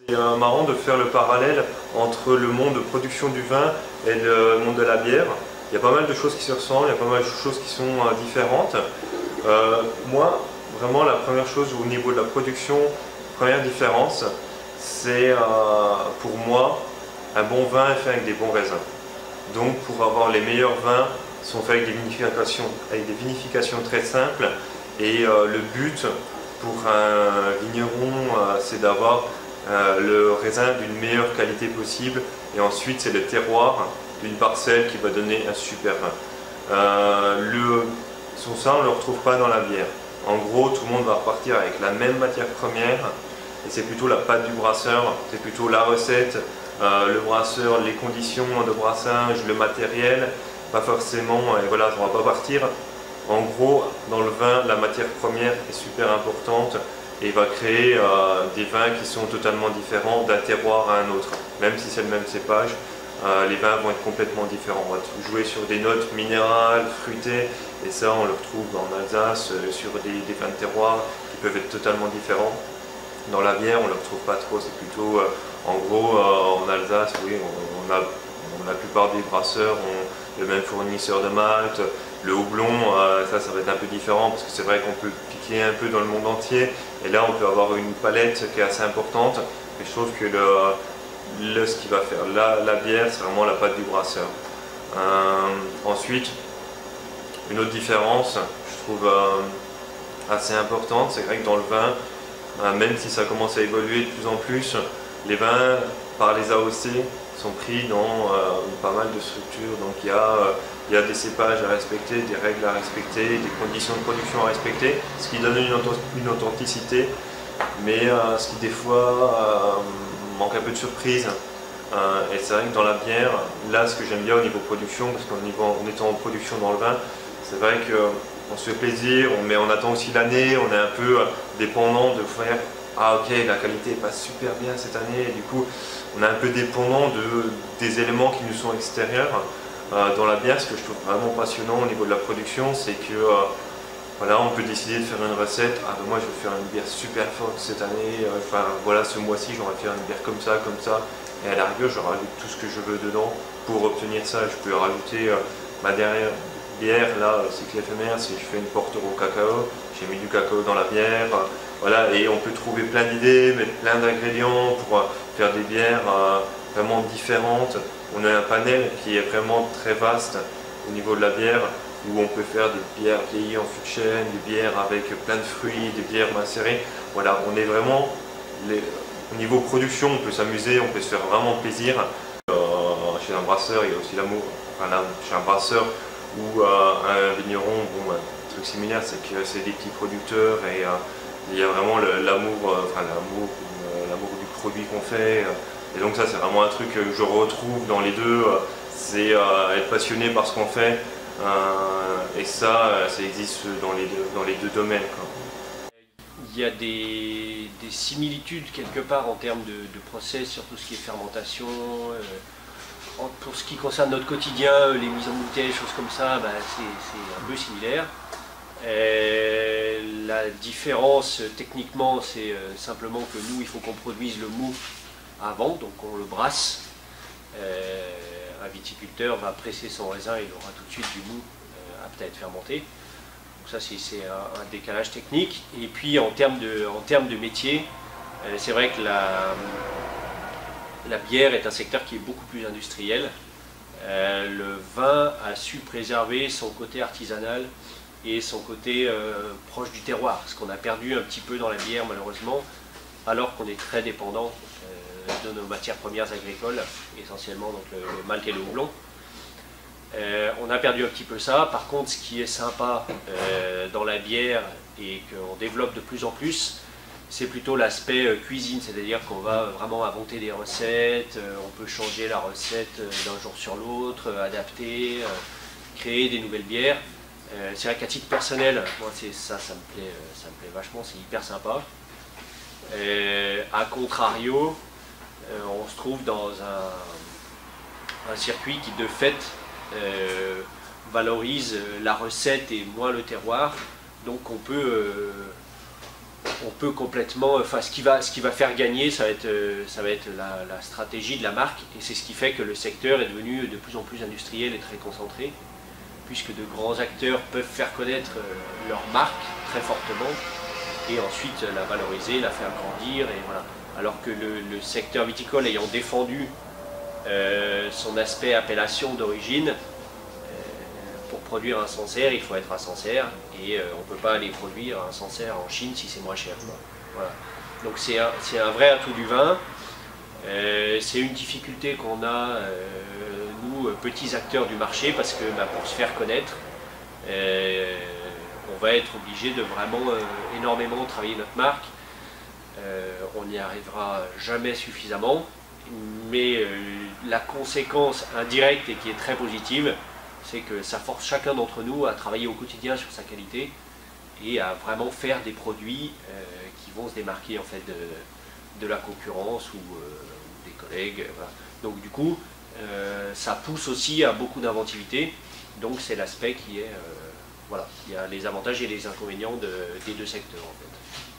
C'est marrant de faire le parallèle entre le monde de production du vin et le monde de la bière. Il y a pas mal de choses qui se ressemblent, il y a pas mal de choses qui sont différentes. Moi, vraiment, la première chose au niveau de la production, première différence, c'est pour moi, un bon vin est fait avec des bons raisins. Donc pour avoir les meilleurs vins, ils sont faits avec des vinifications très simples. Et le but pour un vigneron, c'est d'avoir le raisin d'une meilleure qualité possible. Et ensuite, c'est le terroir d'une parcelle qui va donner un super vin. Ça, on ne le retrouve pas dans la bière. En gros, tout le monde va repartir avec la même matière première. Et c'est plutôt la pâte du brasseur, c'est plutôt la recette, le brasseur, les conditions de brassage, le matériel, pas forcément, et voilà, on va pas partir. En gros, dans le vin, la matière première est super importante et va créer des vins qui sont totalement différents d'un terroir à un autre. Même si c'est le même cépage, les vins vont être complètement différents. On va jouer sur des notes minérales, fruitées, et ça on le retrouve en Alsace, sur des vins de terroir qui peuvent être totalement différents. Dans la bière, on ne le retrouve pas trop, c'est plutôt, en gros, en Alsace, oui, la plupart des brasseurs ont le même fournisseur de malt. Le houblon, ça va être un peu différent, parce que c'est vrai qu'on peut piquer un peu dans le monde entier, et là on peut avoir une palette qui est assez importante, mais je trouve que ce qui va faire la bière, c'est vraiment la pâte du brasseur. Ensuite, une autre différence, je trouve assez importante, c'est vrai que dans le vin, même si ça commence à évoluer de plus en plus, les vins par les AOC sont pris dans pas mal de structures. Donc il y a des cépages à respecter, des règles à respecter, des conditions de production à respecter, ce qui donne une authenticité, mais ce qui des fois manque un peu de surprise. Et c'est vrai que dans la bière, là ce que j'aime bien au niveau production, parce qu'en étant en production dans le vin, c'est vrai qu'on se fait plaisir, mais on attend aussi l'année, on est un peu dépendant de faire ah ok, la qualité n'est pas super bien cette année, et du coup on est un peu dépendant des éléments qui nous sont extérieurs. Dans la bière, ce que je trouve vraiment passionnant au niveau de la production, c'est que voilà, on peut décider de faire une recette. Ah ben moi je vais faire une bière super forte cette année, enfin voilà, ce mois-ci j'aurais faire une bière comme ça, et à la rigueur je rajoute tout ce que je veux dedans pour obtenir ça. Je peux rajouter ma dernière bière, là, cycle éphémère, si je fais une porter au cacao, j'ai mis du cacao dans la bière, voilà, et on peut trouver plein d'idées, mettre plein d'ingrédients pour faire des bières vraiment différentes. On a un panel qui est vraiment très vaste au niveau de la bière, où on peut faire des bières vieillies en fût de chêne, des bières avec plein de fruits, des bières macérées. Voilà, on est vraiment, au niveau production, on peut s'amuser, on peut se faire vraiment plaisir. Chez un brasseur, il y a aussi l'amour, enfin là, chez un brasseur ou un vigneron, bon, un truc similaire, c'est que c'est des petits producteurs et il y a vraiment l'amour du produit qu'on fait. Et donc ça, c'est vraiment un truc que je retrouve dans les deux, c'est être passionné par ce qu'on fait. Et ça existe dans les deux domaines, quoi. Il y a des similitudes quelque part en termes de process sur tout ce qui est fermentation. Pour ce qui concerne notre quotidien, les mises en bouteille, choses comme ça, c'est un peu similaire. La différence techniquement, c'est simplement que nous, il faut qu'on produise le mou avant, donc on le brasse. Un viticulteur va presser son raisin, il aura tout de suite du mou apte à être fermenté. Donc ça, c'est un décalage technique. Et puis en termes de métier, c'est vrai que la bière est un secteur qui est beaucoup plus industriel. Le vin a su préserver son côté artisanal et son côté proche du terroir, ce qu'on a perdu un petit peu dans la bière malheureusement, alors qu'on est très dépendant de nos matières premières agricoles, essentiellement donc le malt et le houblon. On a perdu un petit peu ça. Par contre, ce qui est sympa dans la bière et qu'on développe de plus en plus, c'est plutôt l'aspect cuisine, c'est-à-dire qu'on va vraiment inventer des recettes, on peut changer la recette d'un jour sur l'autre, adapter, créer des nouvelles bières. C'est vrai qu'à titre personnel, moi ça me plaît vachement, c'est hyper sympa. A contrario, on se trouve dans un circuit qui de fait valorise la recette et moins le terroir, donc on peut on peut complètement, enfin ce qui va faire gagner, ça va être la stratégie de la marque, et c'est ce qui fait que le secteur est devenu de plus en plus industriel et très concentré, puisque de grands acteurs peuvent faire connaître leur marque très fortement, et ensuite la valoriser, la faire grandir, et voilà. Alors que le secteur viticole ayant défendu son aspect appellation d'origine, pour produire un Sancerre, il faut être à Sancerre, et on ne peut pas aller produire un Sancerre en Chine si c'est moins cher. Voilà. Donc c'est un vrai atout du vin. C'est une difficulté qu'on a, nous, petits acteurs du marché, parce que pour se faire connaître, on va être obligé de vraiment énormément travailler notre marque. On n'y arrivera jamais suffisamment, mais la conséquence indirecte et qui est très positive, c'est que ça force chacun d'entre nous à travailler au quotidien sur sa qualité et à vraiment faire des produits qui vont se démarquer en fait de la concurrence ou des collègues. Voilà. Donc du coup, ça pousse aussi à beaucoup d'inventivité. Donc c'est l'aspect qui est, voilà, il y a les avantages et les inconvénients des deux secteurs en fait.